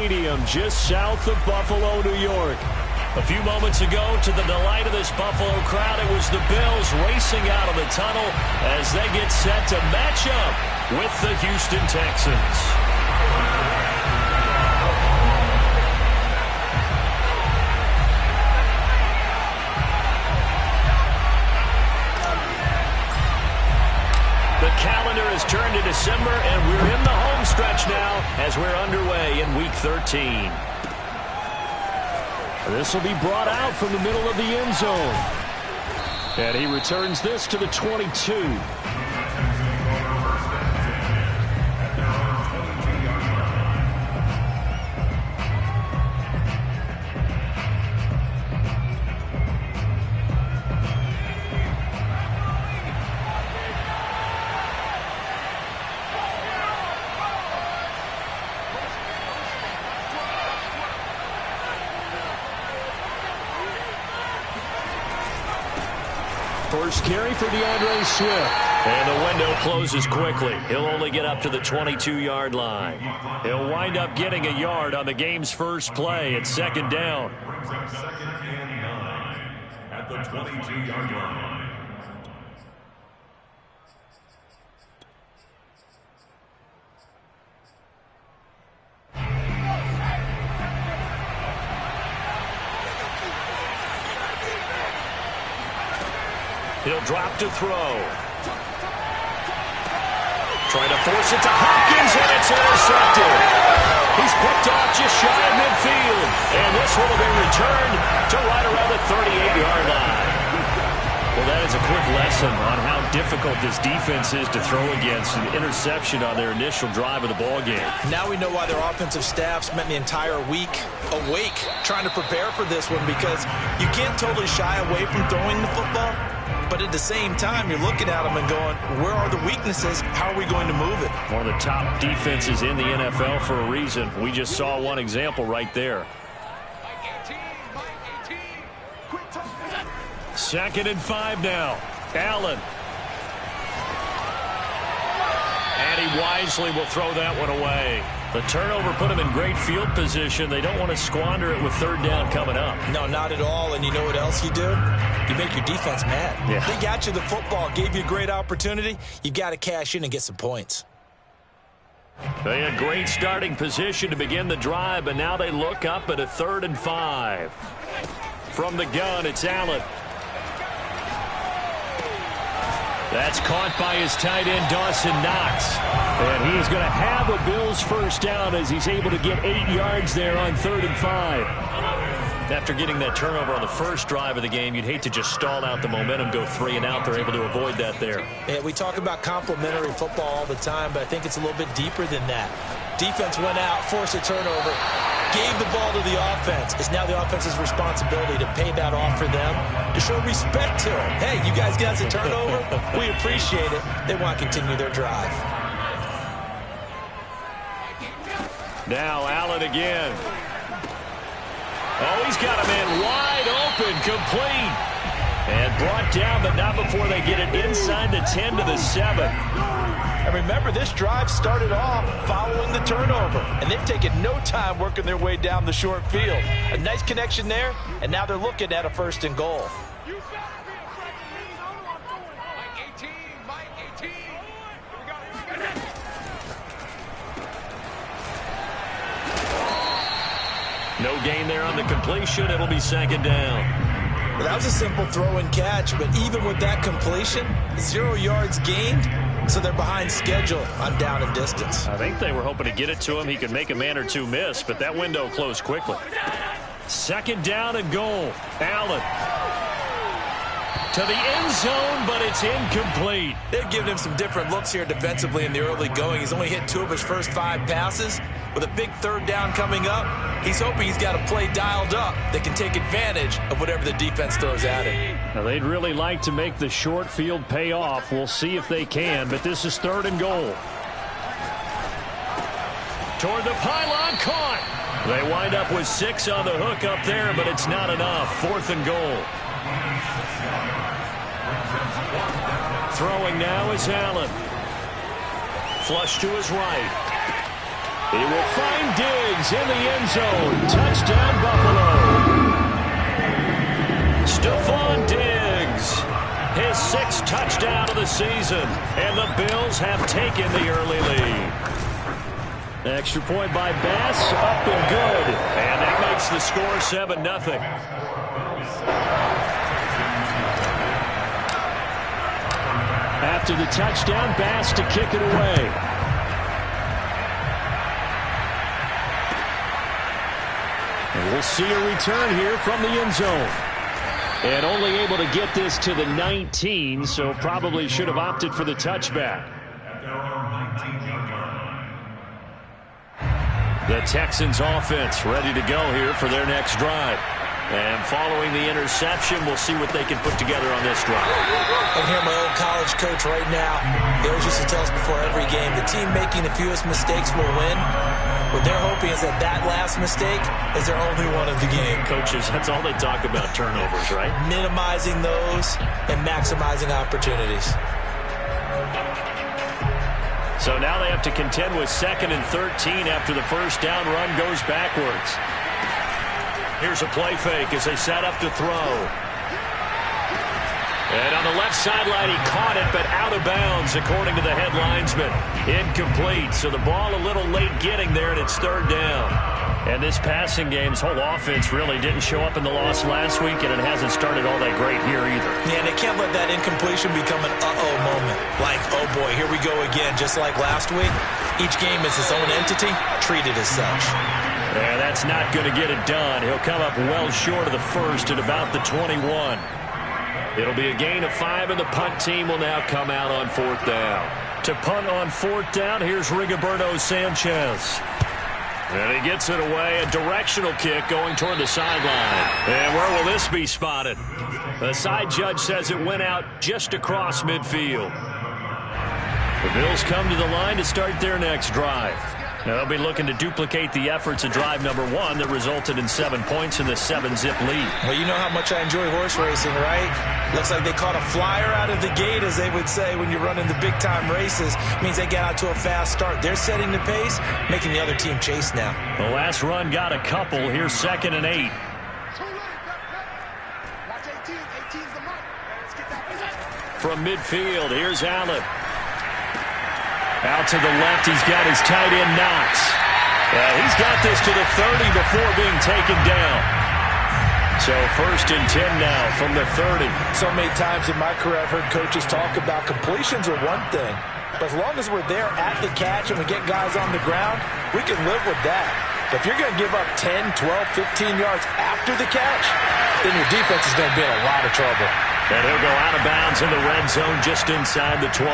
Stadium just south of Buffalo, New York. A few moments ago, to the delight of this Buffalo crowd, it was the Bills racing out of the tunnel as they get set to match up with the Houston Texans. The calendar has turned to December, and we're in the home stretch now as we're underway in Week 13. This will be brought out from the middle of the end zone. And he returns this to the 22. First carry for DeAndre Swift. And the window closes quickly. He'll only get up to the 22-yard line. He'll wind up getting a yard on the game's first play at second down. Second and 9 at the 22-yard line. He'll drop to throw. Trying to force it to Hopkins, and it's intercepted. He's picked off just shy of midfield. And this will have been returned to right around the 38-yard line. Well, that is a quick lesson on how difficult this defense is to throw against. An interception on their initial drive of the ballgame. Now we know why their offensive staff spent the entire week awake trying to prepare for this one, because you can't totally shy away from throwing the football. But at the same time, you're looking at them and going, where are the weaknesses? How are we going to move it? One of the top defenses in the NFL for a reason. We just saw one example right there. Second and 5 now. Allen. And he wisely will throw that one away. The turnover put him in great field position. They don't want to squander it with third down coming up. No, not at all. And you know what else you do? You make your defense mad. Yeah. They got you the football, gave you a great opportunity. You've got to cash in and get some points. They had great starting position to begin the drive, but now they look up at a 3rd and 5. From the gun, it's Allen. That's caught by his tight end, Dawson Knox. And he is going to have a Bills first down as he's able to get 8 yards there on 3rd and 5. After getting that turnover on the first drive of the game, you'd hate to just stall out the momentum, go 3 and out. They're able to avoid that there. Yeah, we talk about complementary football all the time, but I think it's a little bit deeper than that. Defense went out, forced a turnover, gave the ball to the offense. It's now the offense's responsibility to pay that off for them, to show respect to them. Hey, you guys got a turnover? We appreciate it. They want to continue their drive. Now Allen again. Oh, he's got him in wide open, complete. And brought down, but not before they get it inside the 10 to the 7. And remember, this drive started off following the turnover, and they've taken no time working their way down the short field. A nice connection there, and now they're looking at a 1st and goal. No gain there on the completion. It'll be 2nd down. Well, that was a simple throw and catch, but even with that completion, 0 yards gained, so they're behind schedule on down and distance. I think they were hoping to get it to him. He could make a man or two miss, but that window closed quickly. 2nd down and goal. Allen to the end zone, but it's incomplete. They've given him some different looks here defensively in the early going. He's only hit 2 of his first 5 passes. With a big 3rd down coming up, he's hoping he's got a play dialed up that can take advantage of whatever the defense throws at him. Now, they'd really like to make the short field pay off. We'll see if they can, but this is 3rd and goal. Toward the pylon, caught. They wind up with 6 on the hook up there, but it's not enough. 4th and goal. Throwing now is Allen. Flush to his right. He will find Diggs in the end zone. Touchdown, Buffalo. Stephon Diggs, his 6th touchdown of the season, and the Bills have taken the early lead. Extra point by Bass, up and good. And that makes the score 7-0. After the touchdown, Bass to kick it away. And we'll see a return here from the end zone. And only able to get this to the 19, so probably should have opted for the touchback. The Texans offense ready to go here for their next drive. And following the interception, we'll see what they can put together on this drive. I hear my old college coach right now. He always used to tell us before every game, the team making the fewest mistakes will win. What they're hoping is that that last mistake is their only one of the game. Coaches, that's all they talk about, turnovers, right? Minimizing those and maximizing opportunities. So now they have to contend with 2nd and 13 after the first down run goes backwards. Here's a play fake as they set up to throw. And on the left sideline, he caught it, but out of bounds, according to the head linesman. Incomplete, so the ball a little late getting there, and it's 3rd down. And this passing game's whole offense really didn't show up in the loss last week, and it hasn't started all that great here either. Yeah, and they can't let that incompletion become an uh-oh moment. Like, oh boy, here we go again, just like last week. Each game is its own entity, treated as such. Yeah, that's not going to get it done. He'll come up well short of the first at about the 21. It'll be a gain of 5, and the punt team will now come out on 4th down. To punt on 4th down, here's Rigoberto Sanchez. And he gets it away, a directional kick going toward the sideline. And where will this be spotted? The side judge says it went out just across midfield. The Bills come to the line to start their next drive. Now they'll be looking to duplicate the efforts of drive number 1 that resulted in 7 points in the 7-zip lead. Well, you know how much I enjoy horse racing, right? Looks like they caught a flyer out of the gate, as they would say when you're running the big-time races. It means they get out to a fast start. They're setting the pace, making the other team chase now. The last run got a couple. Here's 2nd and 8. From midfield, here's Allen. Out to the left, he's got his tight end Knox. He's got this to the 30 before being taken down. So 1st and 10 now from the 30. So many times in my career I've heard coaches talk about completions are one thing. But as long as we're there at the catch and we get guys on the ground, we can live with that. But if you're going to give up 10, 12, 15 yards after the catch, then your defense is going to be in a lot of trouble. And he'll go out of bounds in the red zone just inside the 20.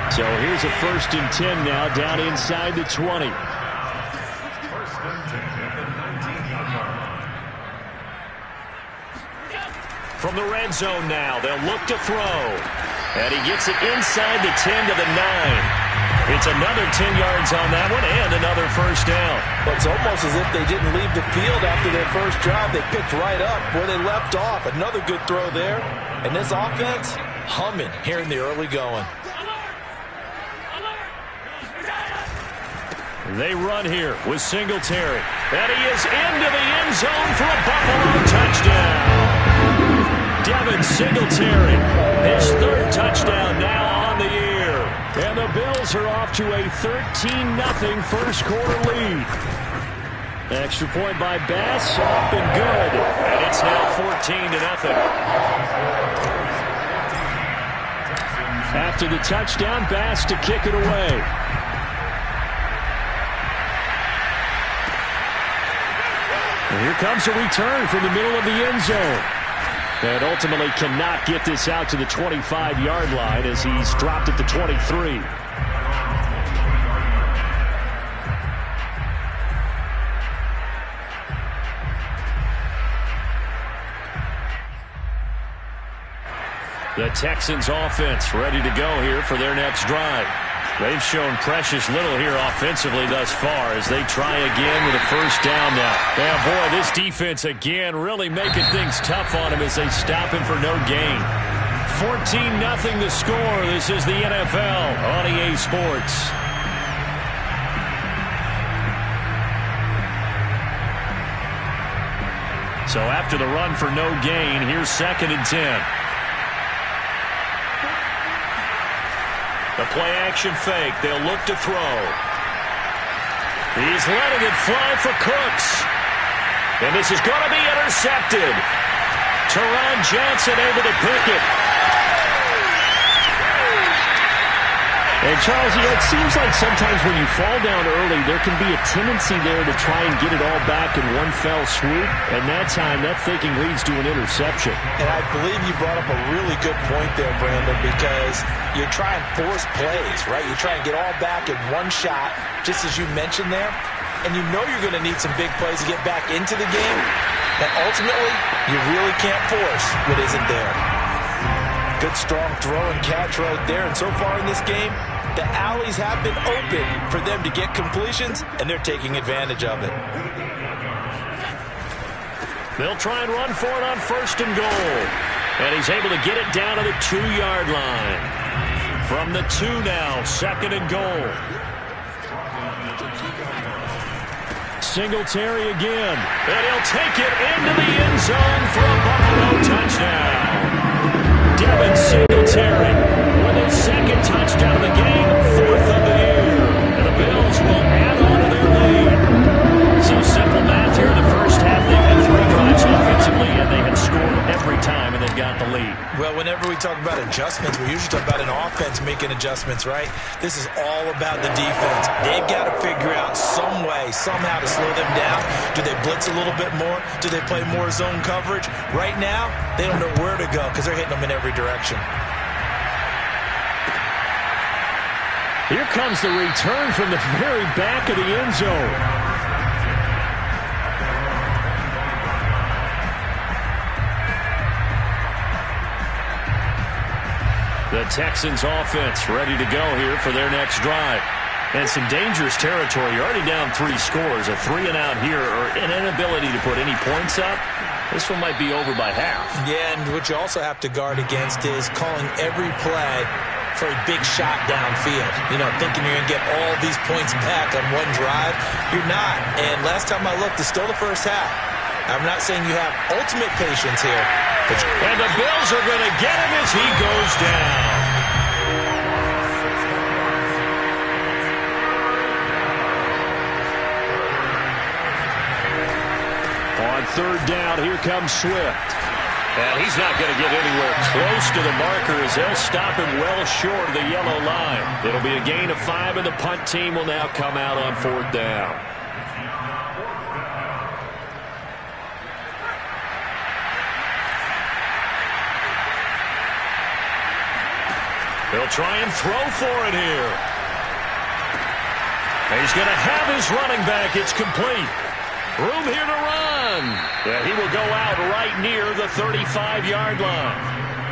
So here's a 1st and 10 now down inside the 20. From the red zone now, they'll look to throw. And he gets it inside the 10 to the 9. It's another 10 yards on that one and another first down. Well, it's almost as if they didn't leave the field after their first drive. They picked right up where they left off. Another good throw there. And this offense, humming here in the early going. They run here with Singletary. And he is into the end zone for a Buffalo touchdown. Devin Singletary, his 3rd touchdown now on the year. And the Bills are off to a 13-0 first quarter lead. Extra point by Bass, up and good. And it's now 14-0. After the touchdown, Bass to kick it away. And here comes a return from the middle of the end zone. And ultimately cannot get this out to the 25-yard line as he's dropped at the 23. The Texans offense ready to go here for their next drive. They've shown precious little here offensively thus far as they try again with a first down now. Yeah, boy, this defense again really making things tough on him as they stop him for no gain. 14-0 the score. This is the NFL on EA Sports. So after the run for no gain, here's 2nd and 10. The play-action fake. They'll look to throw. He's letting it fly for Cooks. And this is going to be intercepted. Teron Johnson able to pick it. And Charles, it seems like sometimes when you fall down early, there can be a tendency there to try and get it all back in one fell swoop. And that time, that thinking leads to an interception. And I believe you brought up a really good point there, Brandon, because you're trying to force plays, right? You're trying to get all back in one shot, just as you mentioned there. And you know you're going to need some big plays to get back into the game. But ultimately, you really can't force what isn't there. Good, strong throw and catch right there. And so far in this game, the alleys have been open for them to get completions, and they're taking advantage of it. They'll try and run for it on 1st and goal. And he's able to get it down to the 2-yard line. From the 2 now, 2nd and goal. Singletary again. And he'll take it into the end zone for a Buffalo touchdown. Devin Singletary with his 2nd touchdown of the game, 4th of the year. And the Bills will add on to their lead. So simple math here in the first half. They've had 3 drives offensively, and they have scored every time, and they've got the lead. Well, whenever we talk about adjustments, we usually talk about an offense making adjustments, right? This is all about the defense. They've got to figure out some way, somehow to slow them down. Do they blitz a little bit more? Do they play more zone coverage? Right now, they don't know where to go because they're hitting them in every direction. Here comes the return from the very back of the end zone. The Texans offense ready to go here for their next drive. And some dangerous territory. You're already down 3 scores. A 3-and-out here, or an inability to put any points up. This one might be over by half. Yeah, and what you also have to guard against is calling every play for a big shot downfield. You know, thinking you're going to get all these points back on one drive. You're not. And last time I looked, it's still the first half. I'm not saying you have ultimate patience here. And the Bills are going to get him as he goes down. On 3rd down, here comes Swift. And he's not going to get anywhere close to the marker as they'll stop him well short of the yellow line. It'll be a gain of 5, and the punt team will now come out on 4th down. They'll try and throw for it here. He's going to have his running back. It's complete. Room here to run. Yeah, he will go out right near the 35-yard line.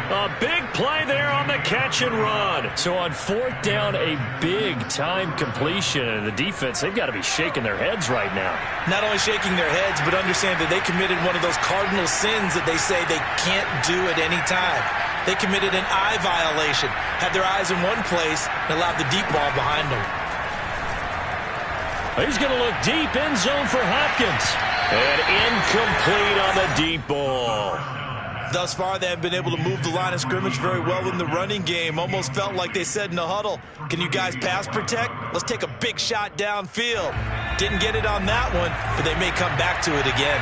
A big play there on the catch and run. So on 4th down, a big-time completion. And the defense, they've got to be shaking their heads right now. Not only shaking their heads, but understand that they committed one of those cardinal sins that they say they can't do at any time. They committed an eye violation, had their eyes in one place, and allowed the deep ball behind them. He's going to look deep, end zone for Hopkins. And incomplete on the deep ball. Thus far, they have been able to move the line of scrimmage very well in the running game. Almost felt like they said in the huddle, can you guys pass protect? Let's take a big shot downfield. Didn't get it on that one, but they may come back to it again.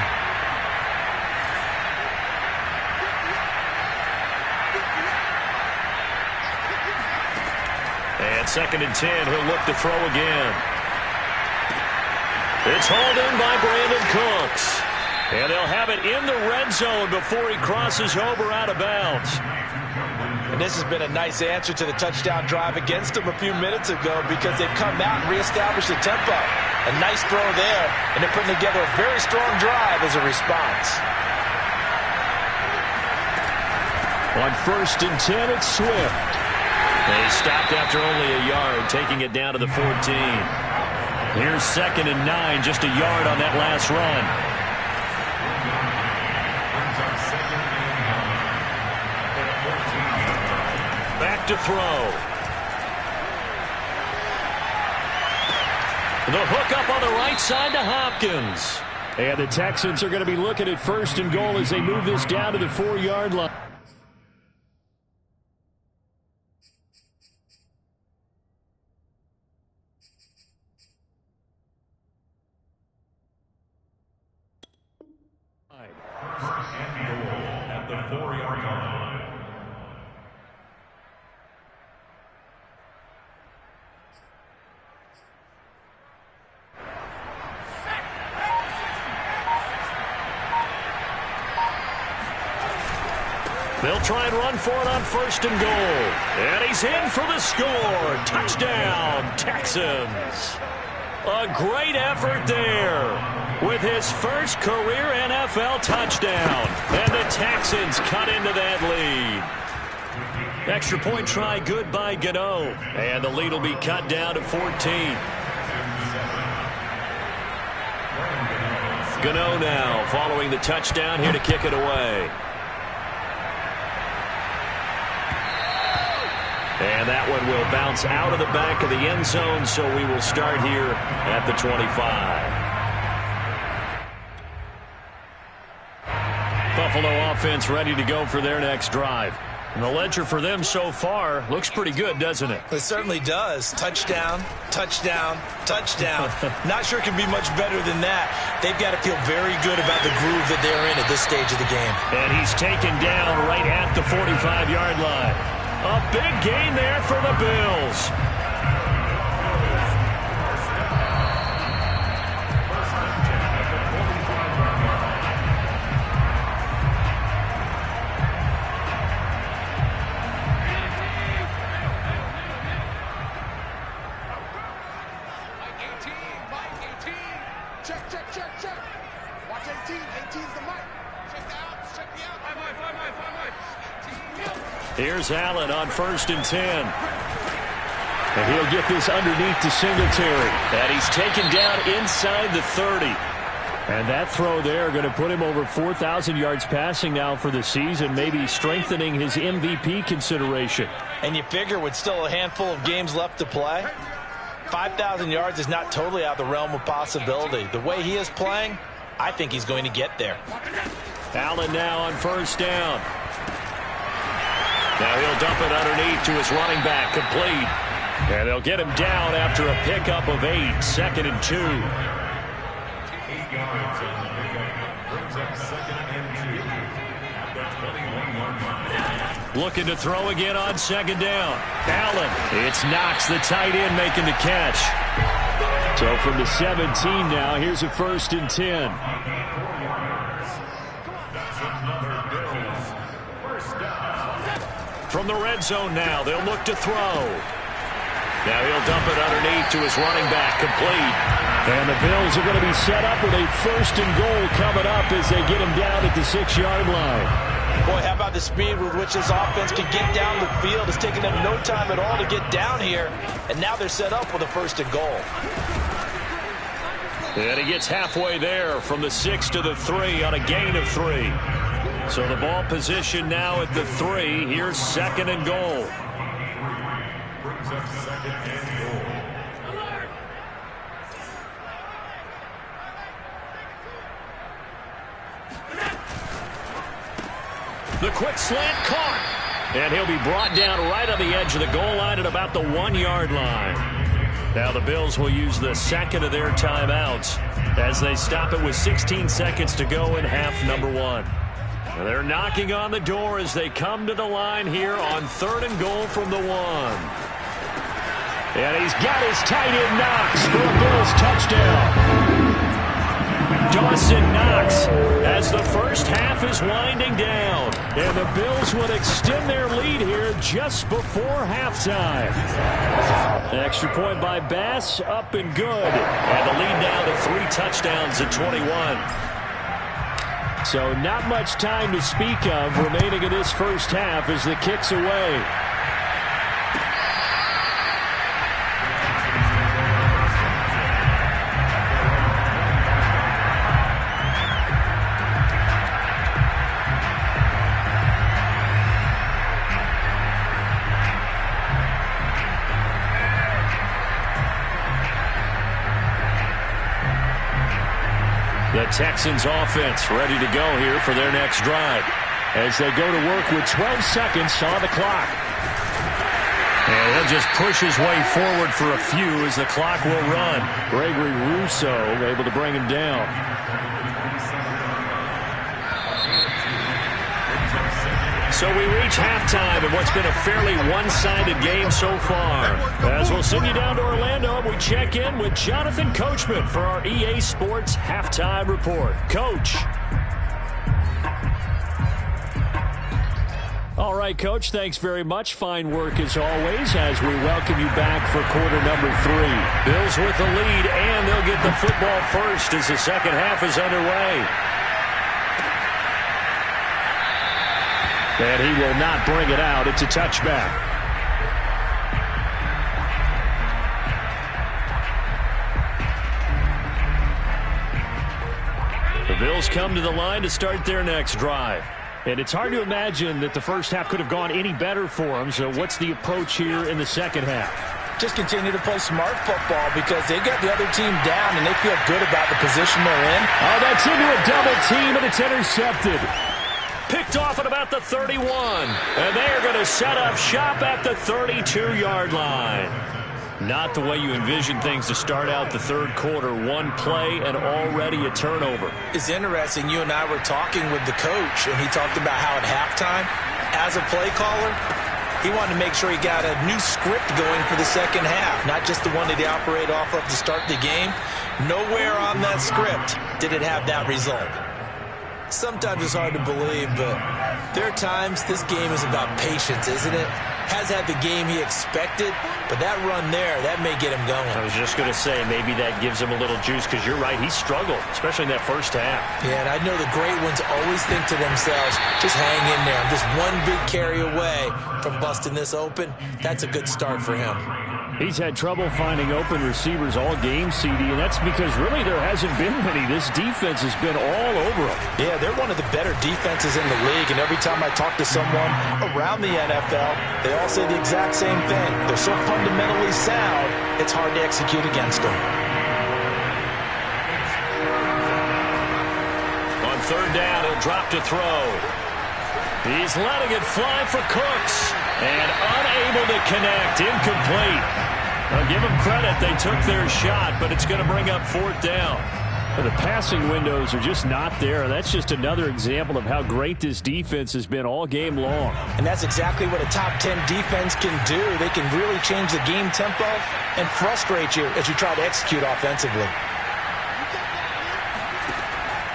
And 2nd and 10, he'll look to throw again. It's hauled in by Brandon Cooks. And they'll have it in the red zone before he crosses over out of bounds. And this has been a nice answer to the touchdown drive against them a few minutes ago because they've come out and reestablished the tempo. A nice throw there, and they're putting together a very strong drive as a response. On 1st and 10, it's Swift. They stopped after only a yard, taking it down to the 14. Here's 2nd and 9, just a yard on that last run. Back to throw. The hook up on the right side to Hopkins. And the Texans are going to be looking at 1st and goal as they move this down to the 4-yard line. At the 4-yard line. They'll try and run for it on 1st and goal. And he's in for the score. Touchdown, Texans. A great effort there with his first career NFL touchdown. And the Texans cut into that lead. Extra point try good by Gano. And the lead will be cut down to 14. Gano now following the touchdown here to kick it away. And that one will bounce out of the back of the end zone, so we will start here at the 25. Buffalo offense ready to go for their next drive. And the ledger for them so far looks pretty good, doesn't it? It certainly does. Touchdown, touchdown, touchdown. Not sure it can be much better than that. They've got to feel very good about the groove that they're in at this stage of the game. And he's taken down right at the 45-yard line. A big gain there for the Bills. Here's Allen on 1st and 10. And he'll get this underneath to Singletary. And he's taken down inside the 30. And that throw there going to put him over 4,000 yards passing now for the season, maybe strengthening his MVP consideration. And you figure with still a handful of games left to play, 5,000 yards is not totally out of the realm of possibility. The way he is playing, I think he's going to get there. Allen now on 1st down. Now he'll dump it underneath to his running back, complete. And they'll get him down after a pickup of 8, 2nd and 2. 8 yards on the pickup. Brings up 2nd and 2 at the 21-yard line. Looking to throw again on 2nd down. Allen. It's Knox, the tight end, making the catch. So from the 17 now, here's a 1st and 10. From the red zone now, they'll look to throw. Now he'll dump it underneath to his running back, complete. And the Bills are going to be set up with a 1st and goal coming up as they get him down at the 6-yard line. Boy, how about the speed with which this offense can get down the field? It's taken them no time at all to get down here. And now they're set up with a 1st and goal. And he gets halfway there from the 6 to the 3 on a gain of 3. So the ball position now at the 3. Here's 2nd and goal. Brings up 2nd and goal. The quick slant caught. And he'll be brought down right on the edge of the goal line at about the 1-yard line. Now the Bills will use the 2nd of their timeouts as they stop it with 16 seconds to go in half number 1. They're knocking on the door as they come to the line here on 3rd and goal from the 1. And he's got his tight end Knox for a Bills touchdown. Dawson Knox as the first half is winding down. And the Bills would extend their lead here just before halftime. An extra point by Bass, up and good. And the lead now to 3 touchdowns at 21. So not much time to speak of remaining in this first half as the kick's away. The Texans offense ready to go here for their next drive. As they go to work with 12 seconds on the clock. And he'll just push his way forward for a few as the clock will run. Gregory Rousseau able to bring him down. So we reach halftime in what's been a fairly one-sided game so far. As we'll send you down to Orlando, we check in with Jonathan Coachman for our EA Sports Halftime Report. Coach. All right, Coach, thanks very much. Fine work as always as we welcome you back for quarter number 3. Bills with the lead, and they'll get the football first as the second half is underway. And he will not bring it out. It's a touchback. The Bills come to the line to start their next drive. And it's hard to imagine that the first half could have gone any better for them. So what's the approach here in the second half? Just continue to play smart football because they got the other team down and they feel good about the position they're in. Oh, that's into a double team and it's intercepted. Picked off at about the 31. And they are going to set up shop at the 32-yard line. Not the way you envision things to start out the third quarter. One play and already a turnover. It's interesting. You and I were talking with the coach, and he talked about how at halftime, as a play caller, he wanted to make sure he got a new script going for the second half, not just the one that he operated off of to start the game. Nowhere on that script did it have that result. Sometimes it's hard to believe, but there are times this game is about patience, isn't it? Has had the game he expected, but that run there, that may get him going. I was just going to say, maybe that gives him a little juice, because you're right, he struggled, especially in that first half. Yeah, and I know the great ones always think to themselves, just hang in there. I'm just one big carry away from busting this open. That's a good start for him. He's had trouble finding open receivers all game, CD, and that's because really there hasn't been many. This defense has been all over them. Yeah, they're one of the better defenses in the league, and every time I talk to someone around the NFL, they all say the exact same thing. They're so fundamentally sound, it's hard to execute against them. On third down, he'll drop to throw. He's letting it fly for Cooks. And unable to connect. Incomplete. I'll give them credit. They took their shot, but it's going to bring up fourth down. The passing windows are just not there. That's just another example of how great this defense has been all game long. And that's exactly what a top 10 defense can do. They can really change the game tempo and frustrate you as you try to execute offensively.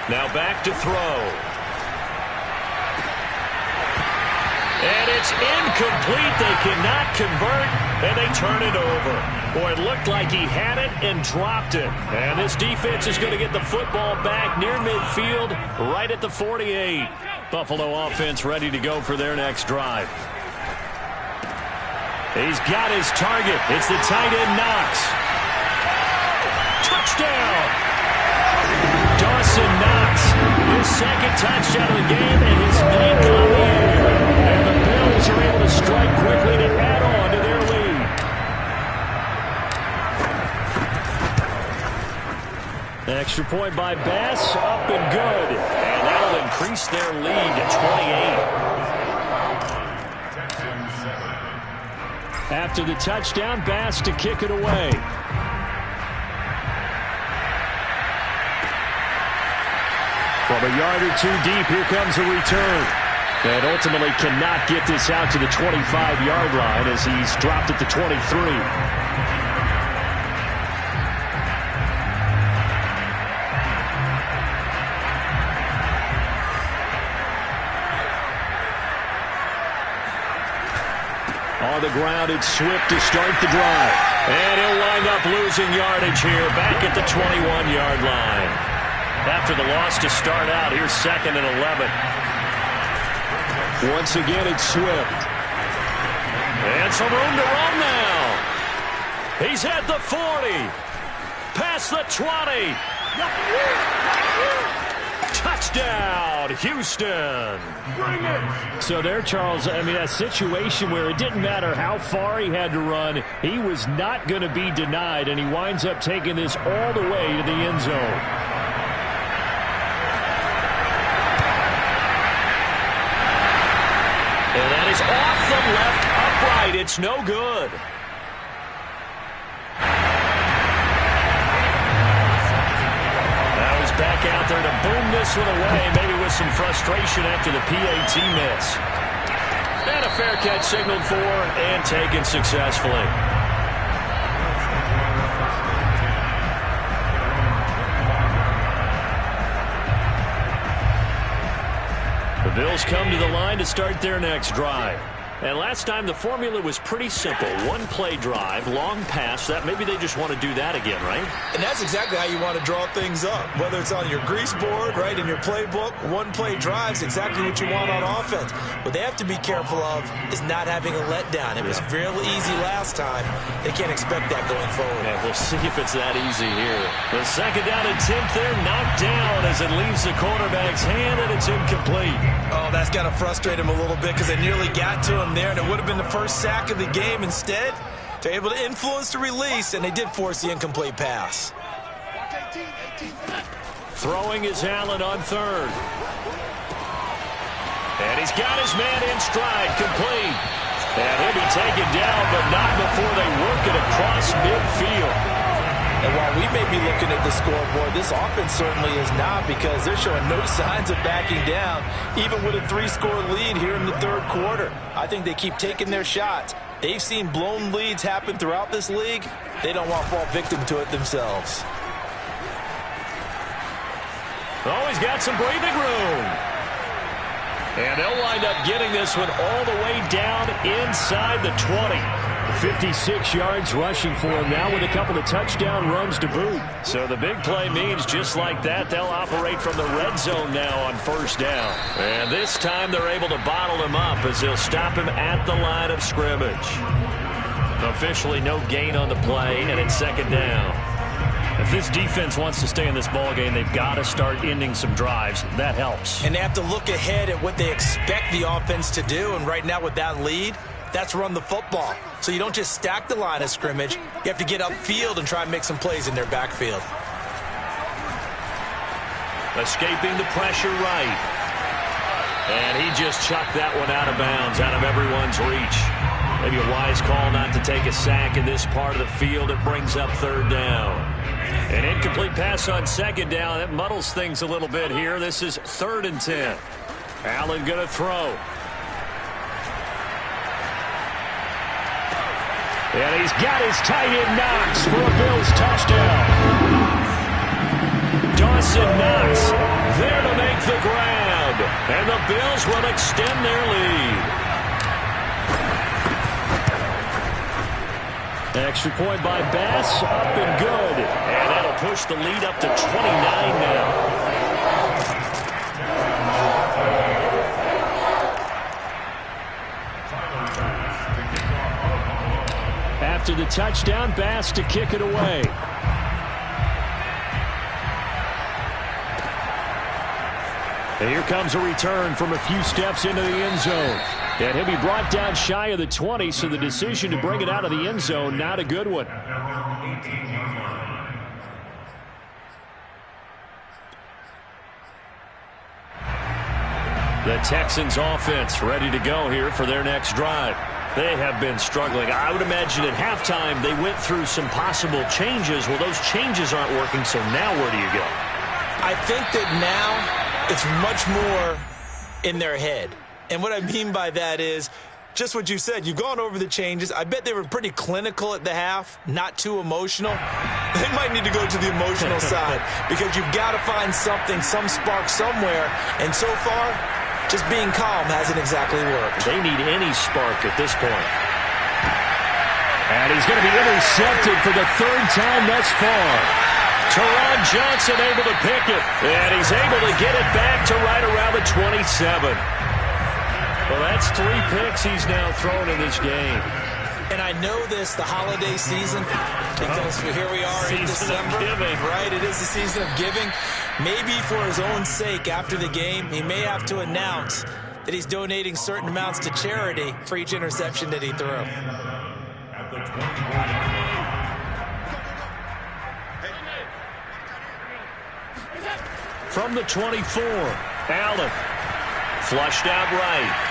Now back to throw. And it's incomplete. They cannot convert, and they turn it over. Boy, it looked like he had it and dropped it. And this defense is going to get the football back near midfield, right at the 48. Buffalo offense ready to go for their next drive. He's got his target. It's the tight end Knox. Touchdown! Dawson Knox, his second touchdown of the game, and his ninth on the air. And the Bills are able to strike quickly to add on to their lead. An extra point by Bass, up and good. And that'll increase their lead to 28. After the touchdown, Bass to kick it away. From a yard or two deep, here comes a return. And ultimately cannot get this out to the 25-yard line as he's dropped at the 23. On the ground, it's Swift to start the drive. And he'll wind up losing yardage here back at the 21-yard line. After the loss to start out, here's 2nd and 11. Once again, it's Swift. And some room to run now. He's at the 40. Past the 20. Touchdown, Houston. So there, Charles, I mean, a situation where it didn't matter how far he had to run, he was not going to be denied, and he winds up taking this all the way to the end zone. them left upright. It's no good. Now he's back out there to boom this one away, maybe with some frustration after the PAT miss. And a fair catch signaled for and taken successfully. The Bills come to the line to start their next drive. And last time the formula was pretty simple. One-play drive, long pass. That maybe they just want to do that again, right? And that's exactly how you want to draw things up. Whether it's on your grease board, right, in your playbook, one-play drive's exactly what you want on offense. What they have to be careful of is not having a letdown. It was real easy last time. They can't expect that going forward. Yeah, we'll see if it's that easy here. The second down and 10th there, knocked down as it leaves the quarterback's hand, and it's incomplete. Oh, that's got to frustrate him a little bit because they nearly got to him there, and it would have been the first sack of the game. Instead, they're able to influence the release, and they did force the incomplete pass. Throwing is Allen on third. And he's got his man in stride, complete. And he'll be taken down, but not before they work it across midfield. And while we may be looking at the scoreboard, this offense certainly is not, because they're showing no signs of backing down, even with a 3-score lead here in the third quarter. I think they keep taking their shots. They've seen blown leads happen throughout this league. They don't want to fall victim to it themselves. Oh, he's got some breathing room. And they'll wind up getting this one all the way down inside the 20. 56 yards rushing for him now with a couple of touchdown runs to boot. So the big play means just like that, they'll operate from the red zone now on first down. And this time they're able to bottle him up as they'll stop him at the line of scrimmage. Officially no gain on the play, and it's second down. If this defense wants to stay in this ballgame, they've got to start ending some drives. That helps. And they have to look ahead at what they expect the offense to do, and right now with that lead, that's run the football. So you don't just stack the line of scrimmage. You have to get upfield and try and make some plays in their backfield. Escaping the pressure right. And he just chucked that one out of bounds, out of everyone's reach. Maybe a wise call not to take a sack in this part of the field. It brings up third down. An incomplete pass on second down. That muddles things a little bit here. This is 3rd and 10. Allen going to throw. And he's got his tight end Knox for a Bills touchdown. Dawson Knox there to make the grab. And the Bills will extend their lead. Extra point by Bass, up and good. And that'll push the lead up to 29 now. After the touchdown, Bass to kick it away. And here comes a return from a few steps into the end zone. And he'll be brought down shy of the 20, so the decision to bring it out of the end zone, not a good one. The Texans offense ready to go here for their next drive. They have been struggling. I would imagine at halftime they went through some possible changes. Well, those changes aren't working, so now where do you go? I think that now it's much more in their head. And what I mean by that is just what you said. You've gone over the changes. I bet they were pretty clinical at the half, not too emotional. They might need to go to the emotional side because you've got to find something, some spark somewhere. And so far, just being calm hasn't exactly worked. They need any spark at this point. And he's going to be intercepted for the 3rd time thus far. Teron Johnson able to pick it. And he's able to get it back to right around the 27. Well, that's 3 picks he's now thrown in this game. And I know this, the holiday season, because here we are in December. Right, it is the season of giving. Maybe for his own sake, after the game, he may have to announce that he's donating certain amounts to charity for each interception that he threw. From the 24, Allen flushed out right.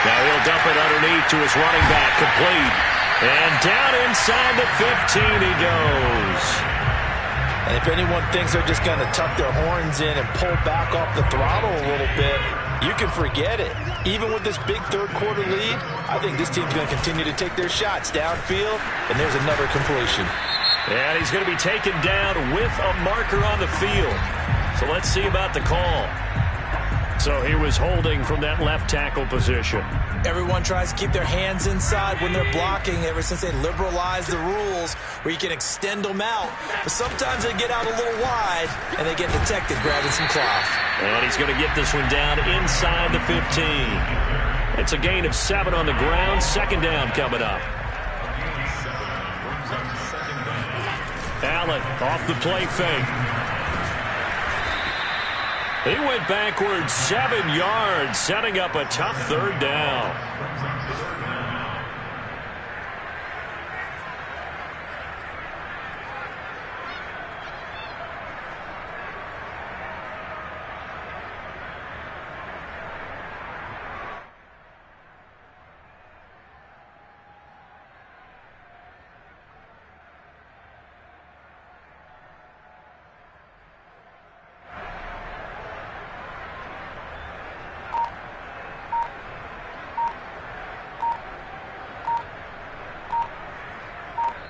Now he'll dump it underneath to his running back, complete. And down inside the 15 he goes. And if anyone thinks they're just going to tuck their horns in and pull back off the throttle a little bit, you can forget it. Even with this big third-quarter lead, I think this team's going to continue to take their shots downfield, and there's another completion. And he's going to be taken down with a marker on the field. So let's see about the call. So he was holding from that left tackle position. Everyone tries to keep their hands inside when they're blocking ever since they liberalized the rules where you can extend them out. But sometimes they get out a little wide, and they get detected grabbing some cloth. And he's going to get this one down inside the 15. It's a gain of 7 on the ground. Second down coming up. Allen off the play fake. He went backwards 7 yards, setting up a tough third down.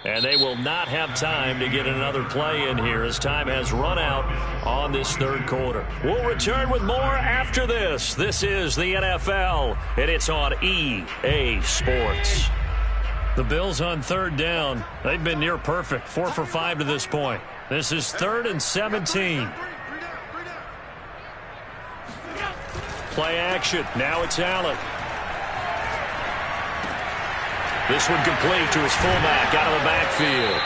And they will not have time to get another play in here as time has run out on this third quarter. We'll return with more after this. This is the NFL, and it's on EA Sports. The Bills on third down. They've been near perfect, 4 for 5 to this point. This is 3rd and 17. Play action. Now it's Allen. This one complete to his fullback out of the backfield.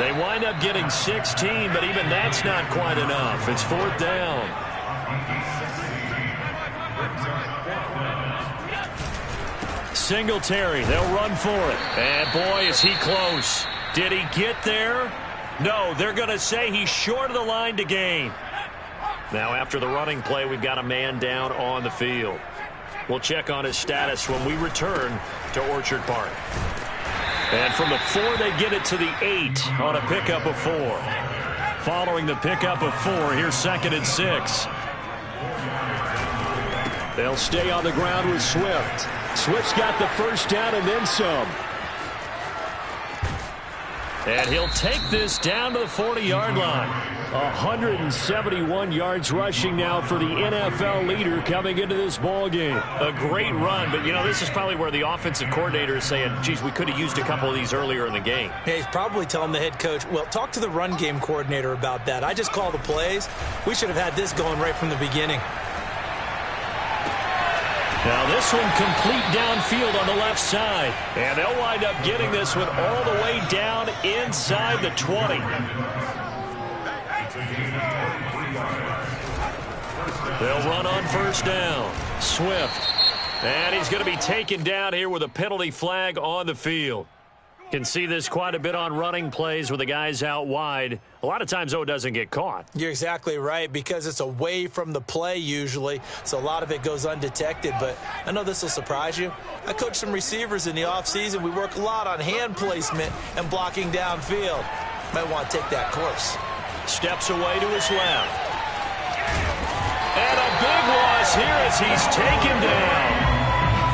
They wind up getting 16, but even that's not quite enough. It's 4th down. Singletary, they'll run for it. And boy, is he close. Did he get there? No, they're going to say he's short of the line to gain. Now after the running play, we've got a man down on the field. We'll check on his status when we return to Orchard Park. And from the 4, they get it to the 8 on a pickup of 4. Following the pickup of 4, here's 2nd and 6. They'll stay on the ground with Swift. Swift's got the first down and then some. And he'll take this down to the 40-yard line. 171 yards rushing now for the NFL leader coming into this ball game. A great run, but, you know, this is probably where the offensive coordinator is saying, geez, we could have used a couple of these earlier in the game. Yeah, he's probably telling the head coach, well, talk to the run game coordinator about that. I just call the plays. We should have had this going right from the beginning. Now this one complete downfield on the left side. And they'll wind up getting this one all the way down inside the 20. They'll run on first down. Swift. And he's going to be taken down here with a penalty flag on the field. Can see this quite a bit on running plays with the guys out wide. A lot of times, though, it doesn't get caught. You're exactly right, because it's away from the play usually, so a lot of it goes undetected. But I know this will surprise you. I coach some receivers in the offseason. We work a lot on hand placement and blocking downfield. Might want to take that course. Steps away to his left. And a big loss here as he's taken down.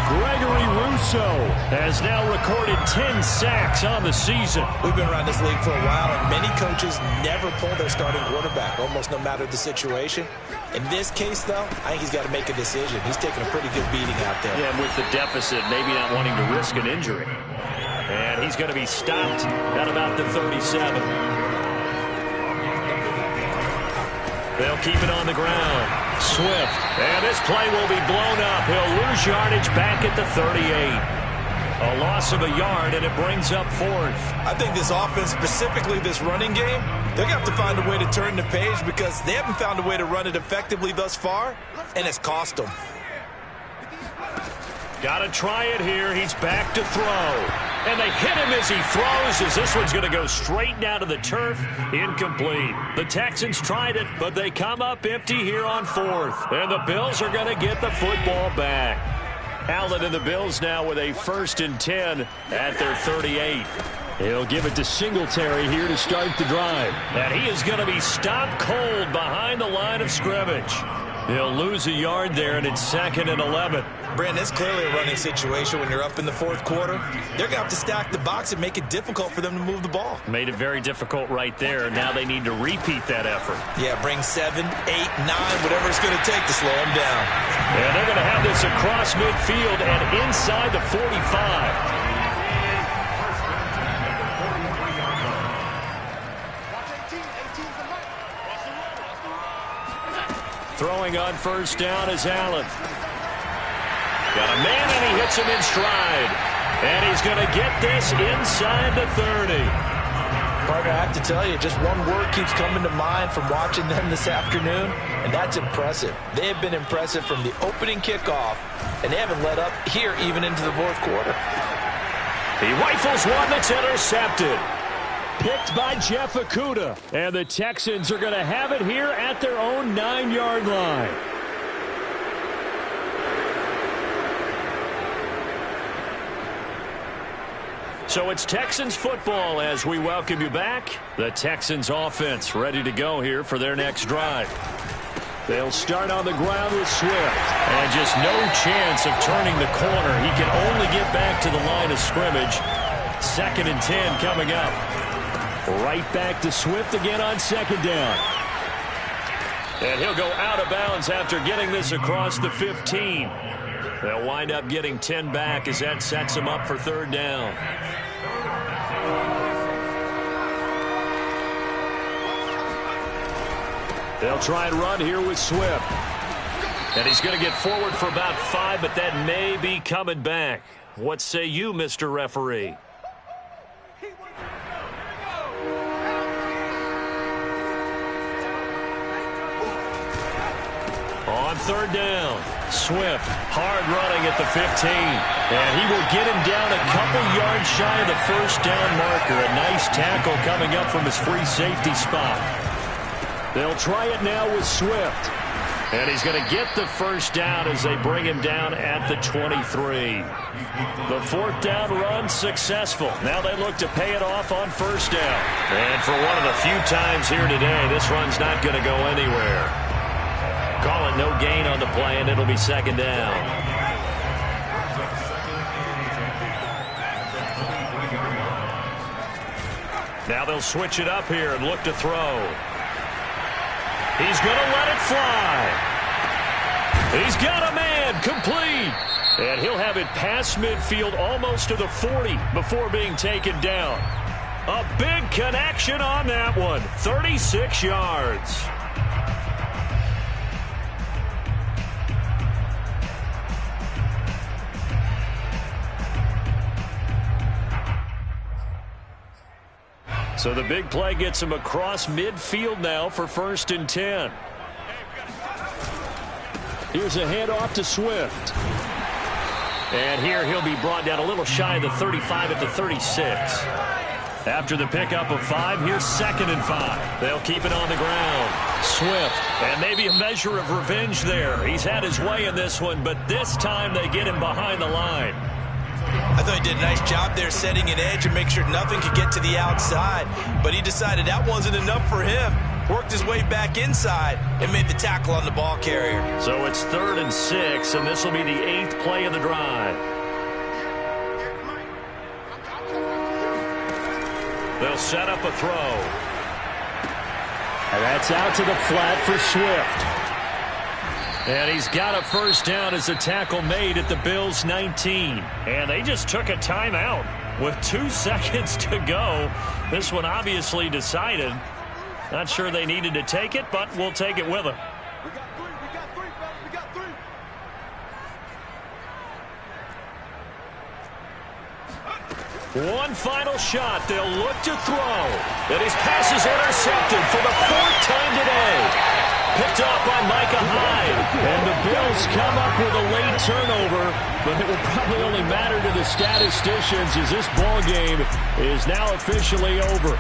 Gregory Rousseau has now recorded 10 sacks on the season. We've been around this league for a while, and many coaches never pull their starting quarterback, almost no matter the situation. In this case, though, I think he's got to make a decision. He's taking a pretty good beating out there. Yeah, and with the deficit, maybe not wanting to risk an injury. And he's going to be stopped at about the 37. They'll keep it on the ground. Swift. And this play will be blown up. He'll lose yardage back at the 38. A loss of a yard, and it brings up 4th. I think this offense, specifically this running game, they're going to have to find a way to turn the page because they haven't found a way to run it effectively thus far, and it's cost them. Got to try it here. He's back to throw. And they hit him as he throws, as this one's going to go straight down to the turf. Incomplete. The Texans tried it, but they come up empty here on 4th. And the Bills are going to get the football back. Allen and the Bills now with a 1st and 10 at their 38. He'll give it to Singletary here to start the drive. And he is going to be stopped cold behind the line of scrimmage. He'll lose a yard there, and it's 2nd and 11. Brandon, it's clearly a running situation when you're up in the 4th quarter. They're going to have to stack the box and make it difficult for them to move the ball. Made it very difficult right there. Now they need to repeat that effort. Yeah, bring 7, 8, 9, whatever it's going to take to slow them down. And they're going to have this across midfield and inside the 45. Throwing on 1st down is Allen. Got a man, and he hits him in stride. And he's going to get this inside the 30. Partner, I have to tell you, just one word keeps coming to mind from watching them this afternoon, and that's impressive. They have been impressive from the opening kickoff, and they haven't let up here even into the 4th quarter. He rifles one that's intercepted. Picked by Jeff Okudah. And the Texans are going to have it here at their own 9-yard line. So it's Texans football as we welcome you back. The Texans offense ready to go here for their next drive. They'll start on the ground with Swift. And just no chance of turning the corner. He can only get back to the line of scrimmage. 2nd and 10 coming up. Right back to Swift again on 2nd down. And he'll go out of bounds after getting this across the 15. They'll wind up getting 10 back as that sets him up for 3rd down. They'll try and run here with Swift. And he's going to get forward for about 5, but that may be coming back. What say you, Mr. Referee? On 3rd down, Swift, hard running at the 15. And he will get him down a couple yards shy of the 1st down marker. A nice tackle coming up from his free safety spot. They'll try it now with Swift. And he's going to get the 1st down as they bring him down at the 23. The 4th down run successful. Now they look to pay it off on 1st down. And for one of the few times here today, this run's not going to go anywhere. Call it no gain on the play, and it'll be 2nd down. Now they'll switch it up here and look to throw. He's going to let it fly. He's got a man, complete. And he'll have it past midfield almost to the 40 before being taken down. A big connection on that one, 36 yards. So the big play gets him across midfield now for 1st and 10. Here's a handoff to Swift. And here he'll be brought down a little shy of the 35 at the 36. After the pickup of 5, here's 2nd and 5. They'll keep it on the ground. Swift, and maybe a measure of revenge there. He's had his way in this one, but this time they get him behind the line. I thought he did a nice job there setting an edge and make sure nothing could get to the outside. But he decided that wasn't enough for him. Worked his way back inside and made the tackle on the ball carrier. So it's 3rd and 6, and this will be the 8th play of the drive. They'll set up a throw. And that's out to the flat for Swift. And he's got a 1st down as the tackle made at the Bills' 19. And they just took a timeout with 2 seconds to go. This one obviously decided. Not sure they needed to take it, but we'll take it with them. We got 3, fellas. We got 3. One final shot. They'll look to throw. And his pass is intercepted for the 4th time today. Picked off by Micah Hyde. And the Bills come up with a late turnover, but it will probably only matter to the statisticians as this ball game is now officially over.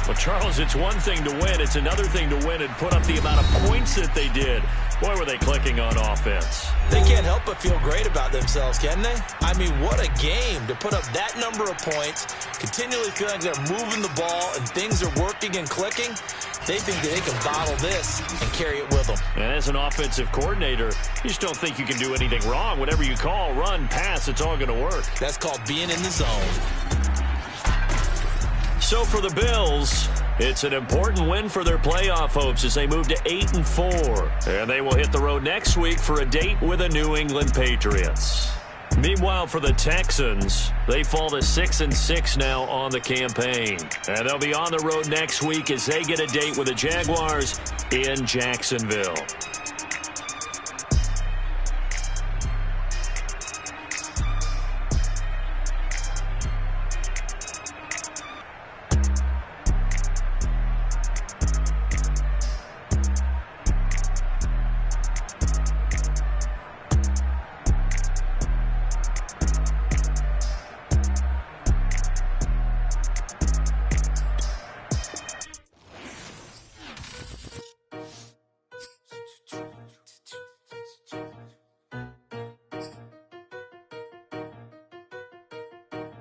Well, Charles, it's one thing to win. It's another thing to win and put up the amount of points that they did. Boy, were they clicking on offense. They can't help but feel great about themselves, can they? I mean, what a game to put up that number of points, continually feel like they're moving the ball and things are working and clicking. They think that they can bottle this and carry it with them. And as an offensive coordinator, you just don't think you can do anything wrong. Whatever you call, run, pass, it's all going to work. That's called being in the zone. So for the Bills, it's an important win for their playoff hopes as they move to 8-4. And they will hit the road next week for a date with the New England Patriots. Meanwhile, for the Texans, they fall to 6-6 now on the campaign. And they'll be on the road next week as they get a date with the Jaguars in Jacksonville.